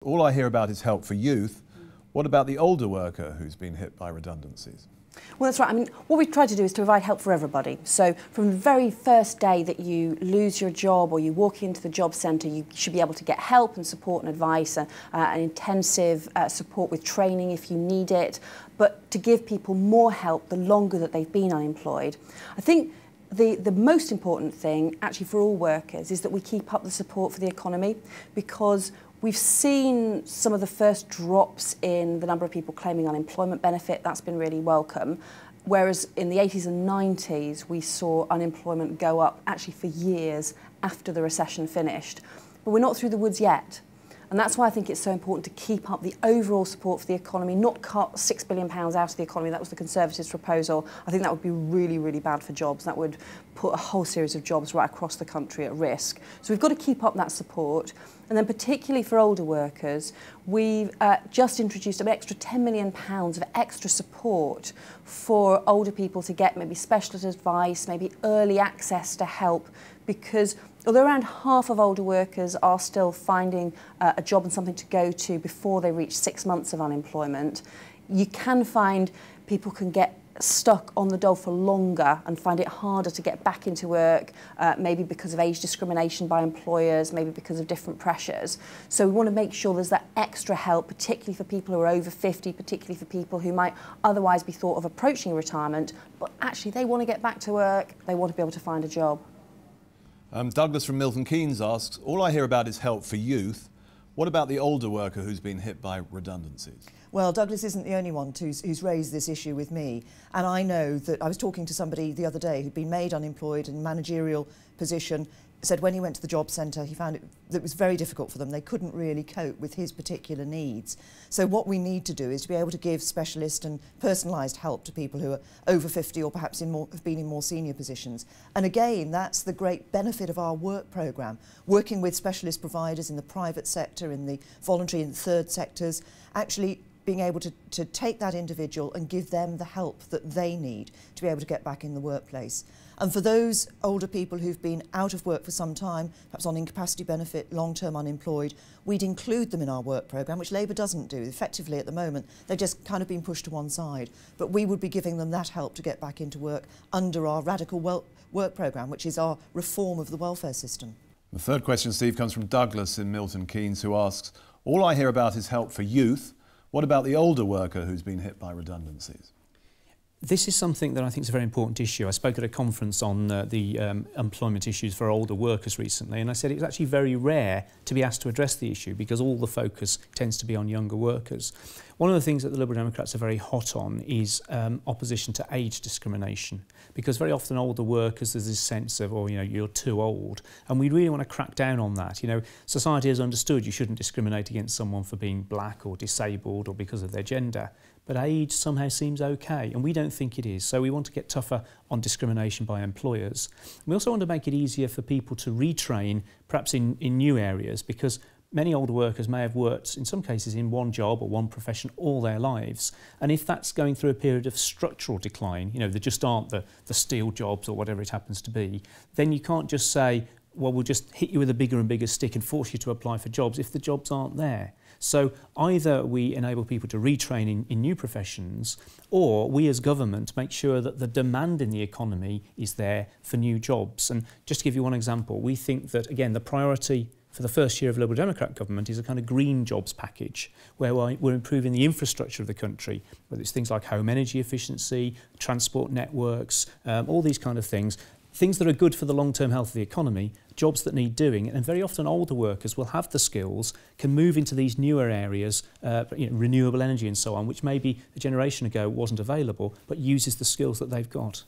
all I hear about is help for youth. What about the older worker who's been hit by redundancies? Well, that's right. I mean, what we try to do is to provide help for everybody. So from the very first day that you lose your job or you walk into the job centre, you should be able to get help and support and advice and intensive support with training if you need it, but to give people more help the longer that they've been unemployed. I think the most important thing, actually, for all workers is that we keep up the support for the economy, because we've seen some of the first drops in the number of people claiming unemployment benefit. That's been really welcome. Whereas in the 80s and 90s, we saw unemployment go up actually for years after the recession finished. But we're not through the woods yet. And that's why I think it's so important to keep up the overall support for the economy, not cut £6 billion out of the economy. That was the Conservatives' proposal. I think that would be really, really bad for jobs. That would put a whole series of jobs right across the country at risk. So we've got to keep up that support. And then particularly for older workers, we've just introduced an extra £10 million of extra support for older people to get maybe specialist advice, maybe early access to help, because although around half of older workers are still finding a job and something to go to before they reach 6 months of unemployment, you can find people can get stuck on the dole for longer and find it harder to get back into work, maybe because of age discrimination by employers, maybe because of different pressures. So we want to make sure there's that extra help, particularly for people who are over 50, particularly for people who might otherwise be thought of approaching retirement, but actually they want to get back to work, they want to be able to find a job. Douglas from Milton Keynes asks, all I hear about is help for youth. What about the older worker who's been hit by redundancies? Well, Douglas isn't the only one who's raised this issue with me. And I know that I was talking to somebody the other day who'd been made unemployed in a managerial position, said when he went to the job centre he found that it was very difficult for them. They couldn't really cope with his particular needs. So what we need to do is to be able to give specialist and personalised help to people who are over 50 or perhaps have been in more senior positions. And again, that's the great benefit of our work programme, working with specialist providers in the private sector, in the voluntary and third sectors, actually being able to take that individual and give them the help that they need to be able to get back in the workplace. And for those older people who've been out of work for some time, perhaps on incapacity benefit, long-term unemployed, we'd include them in our work programme, which Labour doesn't do. Effectively, at the moment, they've just kind of been pushed to one side. But we would be giving them that help to get back into work under our radical work programme, which is our reform of the welfare system. The third question, Steve, comes from Douglas in Milton Keynes, who asks, all I hear about is help for youth. What about the older worker who's been hit by redundancies? This is something that I think is a very important issue. I spoke at a conference on the employment issues for older workers recently, and I said it's actually very rare to be asked to address the issue because all the focus tends to be on younger workers. One of the things that the Liberal Democrats are very hot on is opposition to age discrimination, because very often older workers, there's this sense of, oh, you know, you're too old, and we really want to crack down on that. You know, society has understood you shouldn't discriminate against someone for being black or disabled or because of their gender, but age somehow seems okay, and we don't think it is. So we want to get tougher on discrimination by employers. We also want to make it easier for people to retrain, perhaps in new areas, because many older workers may have worked, in some cases, in one job or one profession all their lives. And if that's going through a period of structural decline, you know, there just aren't the steel jobs or whatever it happens to be, then you can't just say, well, we'll just hit you with a bigger and bigger stick and force you to apply for jobs if the jobs aren't there. So either we enable people to retrain in new professions, or we as government make sure that the demand in the economy is there for new jobs. And just to give you one example, we think that, again, the priority for the first year of Liberal Democrat government is a kind of green jobs package, where we're improving the infrastructure of the country, whether it's things like home energy efficiency, transport networks, all these kind of things. Things that are good for the long-term health of the economy, jobs that need doing, and very often older workers will have the skills, can move into these newer areas, you know, renewable energy and so on, which maybe a generation ago wasn't available, but uses the skills that they've got.